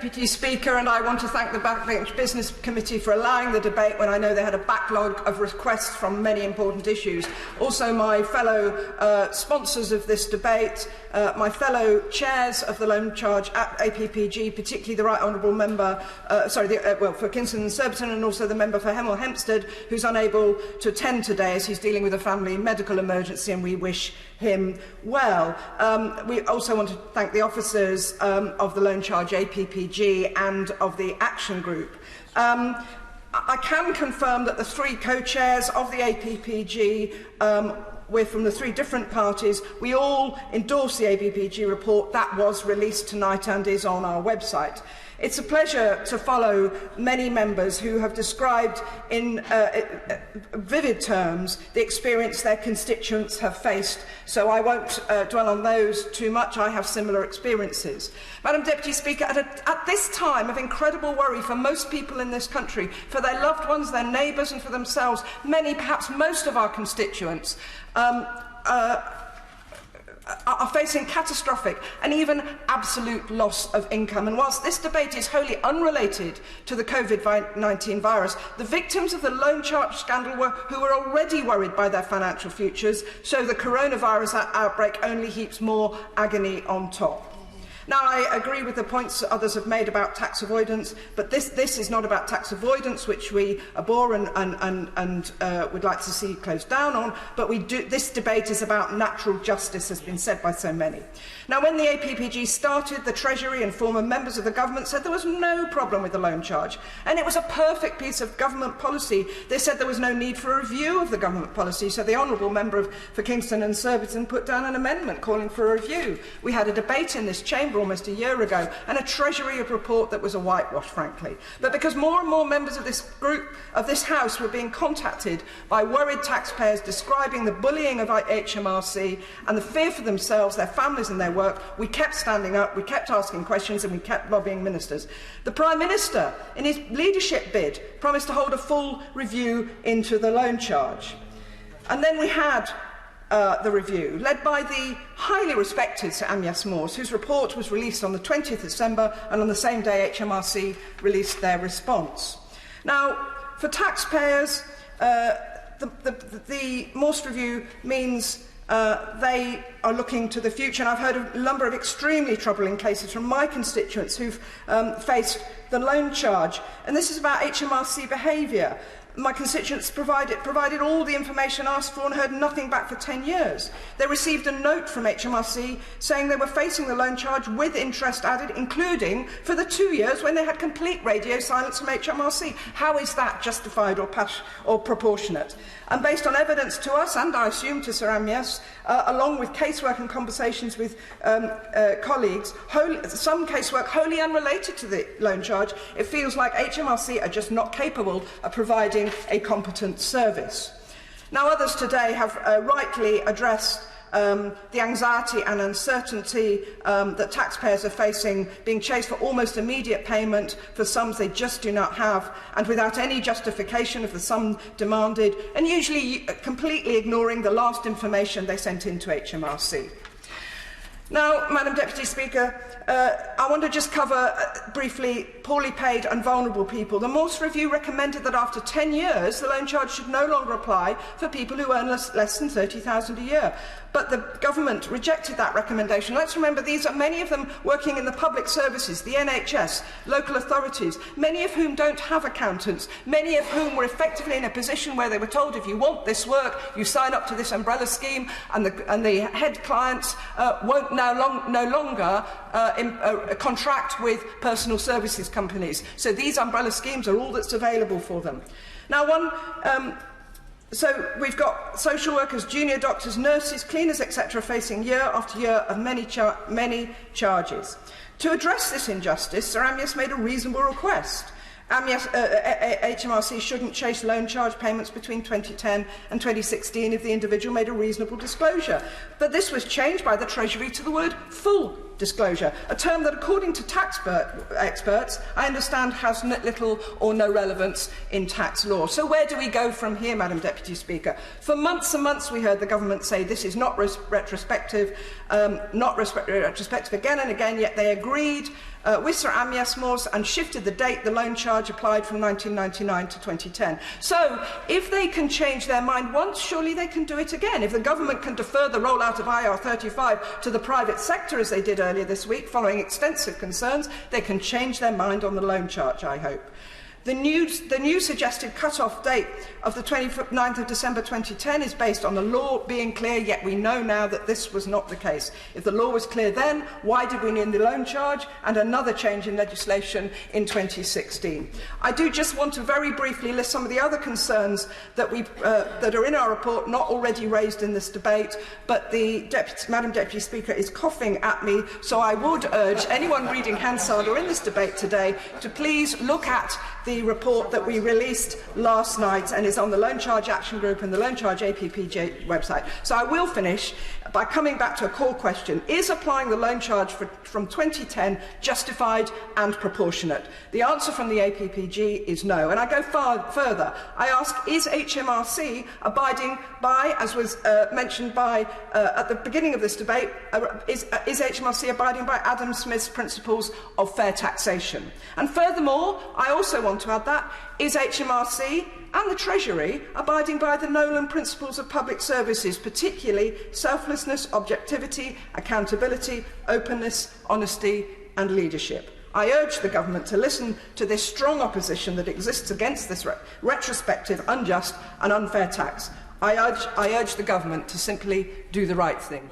Deputy Speaker, and I want to thank the Backbench Business Committee for allowing the debate when I know they had a backlog of requests from many important issues. Also my fellow sponsors of this debate, my fellow chairs of the loan charge at APPG, particularly the Right Honourable Member, for Kingston and Surbiton, and also the member for Hemel Hempstead, who's unable to attend today as he's dealing with a family medical emergency, and we wish him well. We also want to thank the officers of the Loan Charge APPG and of the Action Group. I can confirm that the three co-chairs of the APPG, we're from the three different parties, we all endorse the APPG report that was released tonight and is on our website. It's a pleasure to follow many members who have described in vivid terms the experience their constituents have faced, so I won't dwell on those too much. I have similar experiences. Madam Deputy Speaker, at this time of incredible worry for most people in this country, for their loved ones, their neighbours and for themselves, many, perhaps most of our constituents, are facing catastrophic and even absolute loss of income. And whilst this debate is wholly unrelated to the COVID-19 virus, the victims of the loan charge scandal who were already worried by their financial futures, so the coronavirus outbreak only heaps more agony on top. Now, I agree with the points others have made about tax avoidance, but this is not about tax avoidance, which we abhor and would like to see closed down on, but this debate is about natural justice, has been said by so many. Now, when the APPG started, the Treasury and former members of the government said there was no problem with the loan charge, and it was a perfect piece of government policy. They said there was no need for a review of the government policy, so the Honourable Member for Kingston and Surbiton put down an amendment calling for a review. We had a debate in this chamber almost a year ago, and a Treasury report that was a whitewash, frankly. But because more and more members of this group, of this House, were being contacted by worried taxpayers describing the bullying of HMRC and the fear for themselves, their families and their work, we kept standing up, we kept asking questions, and we kept lobbying ministers. The Prime Minister, in his leadership bid, promised to hold a full review into the loan charge. And then we had the review, led by the highly respected Sir Amyas Morse, whose report was released on the 20th of December, and on the same day HMRC released their response. Now, for taxpayers, the Morse review means they are looking to the future, and I've heard a number of extremely troubling cases from my constituents who've faced the loan charge, and this is about HMRC behaviour. My constituents provided all the information asked for and heard nothing back for 10 years. They received a note from HMRC saying they were facing the loan charge with interest added, including for the 2 years when they had complete radio silence from HMRC. How is that justified or proportionate? And based on evidence to us, and I assume to Sir Amyas, along with casework and conversations with colleagues, some casework wholly unrelated to the loan charge, it feels like HMRC are just not capable of providing a competent service. Now, others today have rightly addressed the anxiety and uncertainty that taxpayers are facing, being chased for almost immediate payment for sums they just do not have, and without any justification of the sum demanded, and usually completely ignoring the last information they sent into HMRC. Now, Madam Deputy Speaker, I want to just cover briefly poorly paid and vulnerable people. The Morse Review recommended that after 10 years, the loan charge should no longer apply for people who earn less than $30,000 a year. But the government rejected that recommendation. Let's remember these are many of them working in the public services, the NHS, local authorities, many of whom don't have accountants, many of whom were effectively in a position where they were told if you want this work, you sign up to this umbrella scheme, and the head clients won't no longer contract with personal services companies. So these umbrella schemes are all that's available for them. Now, so we've got social workers, junior doctors, nurses, cleaners, etc., facing year after year of many charges. To address this injustice, Sir Amyas made a reasonable request. HMRC shouldn't chase loan charge payments between 2010 and 2016 if the individual made a reasonable disclosure. But this was changed by the Treasury to the word full disclosure, a term that, according to tax experts, I understand has little or no relevance in tax law. So where do we go from here, Madam Deputy Speaker? For months and months we heard the government say this is not retrospective, retrospective again and again, yet they agreed Wissa and Miesmors and shifted the date the loan charge applied from 1999 to 2010. So, if they can change their mind once, surely they can do it again. If the government can defer the rollout of IR35 to the private sector, as they did earlier this week, following extensive concerns, they can change their mind on the loan charge, I hope. The new suggested cut-off date of the 29th of December 2010 is based on the law being clear, yet we know now that this was not the case. If the law was clear then, why did we need the loan charge and another change in legislation in 2016? I do just want to very briefly list some of the other concerns that are in our report, not already raised in this debate, but the Madam Deputy Speaker is coughing at me, so I would urge anyone reading Hansard or in this debate today to please look at the report that we released last night and is on the Loan Charge Action Group and the Loan Charge APPJ website. So I will finish by coming back to a core question. Is applying the loan charge from 2010 justified and proportionate? The answer from the APPG is no. And I go far further. I ask, is HMRC abiding by, as was mentioned by at the beginning of this debate, is HMRC abiding by Adam Smith's principles of fair taxation? And furthermore, I also want to add that, is HMRC and the Treasury abiding by the Nolan principles of public services, particularly selflessness, objectivity, accountability, openness, honesty and leadership? I urge the government to listen to this strong opposition that exists against this retrospective, unjust and unfair tax. I urge the government to simply do the right thing.